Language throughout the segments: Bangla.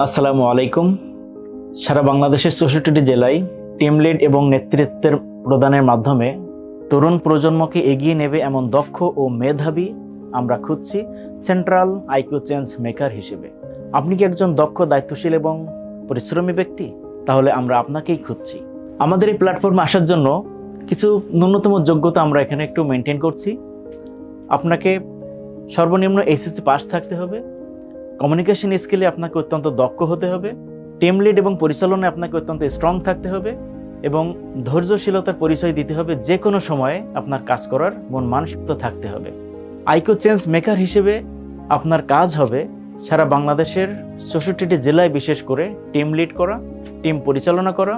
আসসালামু আলাইকুম। সারা বাংলাদেশের ৬৪টি জেলায় টিম লিড এবং নেতৃত্বের প্রদানের মাধ্যমে তরুণ প্রজন্মকে এগিয়ে নেবে এমন দক্ষ ও মেধাবী আমরা খুঁজছি সেন্ট্রাল আইকিউ চেঞ্জ মেকার হিসেবে। আপনি কি একজন দক্ষ, দায়িত্বশীল এবং পরিশ্রমী ব্যক্তি? তাহলে আমরা আপনাকেই খুঁজছি। আমাদের এই প্ল্যাটফর্মে আসার জন্য কিছু ন্যূনতম যোগ্যতা আমরা এখানে একটু মেনটেন করছি। আপনাকে সর্বনিম্ন এইচএসসি পাস থাকতে হবে, কমিউনিকেশন স্কিলে আপনাকে অত্যন্ত দক্ষ হতে হবে, টিম লিড এবং পরিচালনায় আপনাকে অত্যন্ত স্ট্রং থাকতে হবে এবং ধৈর্যশীলতার পরিচয় দিতে হবে। যে কোনো সময়ে আপনার কাজ করার মন মানসিকতা থাকতে হবে। আইকিউ চেঞ্জ মেকার হিসেবে আপনার কাজ হবে সারা বাংলাদেশের ৬৪টি জেলায় বিশেষ করে টিম লিড করা, টিম পরিচালনা করা,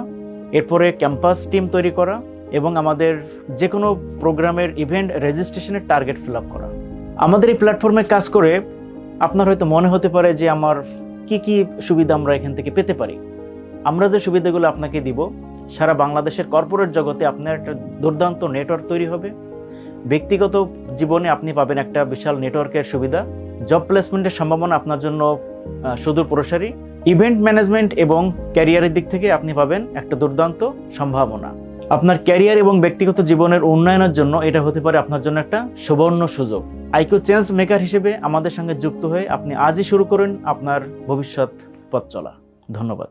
এরপরে ক্যাম্পাস টিম তৈরি করা এবং আমাদের যে কোনো প্রোগ্রামের ইভেন্ট রেজিস্ট্রেশনের টার্গেট ফিল আপ করা। আমাদের এই প্ল্যাটফর্মে কাজ করে আপনার হয়তো মনে হতে পারে যে আমার কি কি সুবিধা আমরা এখান থেকে পেতে পারি। আমরা যে সুবিধাগুলো আপনাকে দিব, সারা বাংলাদেশের কর্পোরেট জগতে আপনার একটা দুর্দান্ত নেটওয়ার্ক তৈরি হবে। ব্যক্তিগত জীবনে আপনি পাবেন একটা বিশাল নেটওয়ার্কের সুবিধা। জব প্লেসমেন্টের সম্ভাবনা আপনার জন্য সুদূর প্রসারী। ইভেন্ট ম্যানেজমেন্ট এবং ক্যারিয়ারের দিক থেকে আপনি পাবেন একটা দুর্দান্ত সম্ভাবনা। আপনার ক্যারিয়ার এবং ব্যক্তিগত জীবনের উন্নয়নের জন্য এটা হতে পারে আপনার জন্য একটা সুবর্ণ সুযোগ। আইকিউ চেঞ্জ মেকার হিসেবে আমাদের সঙ্গে যুক্ত হয়ে আপনি আজই শুরু করুন আপনার ভবিষ্যৎ পথ চলা। ধন্যবাদ।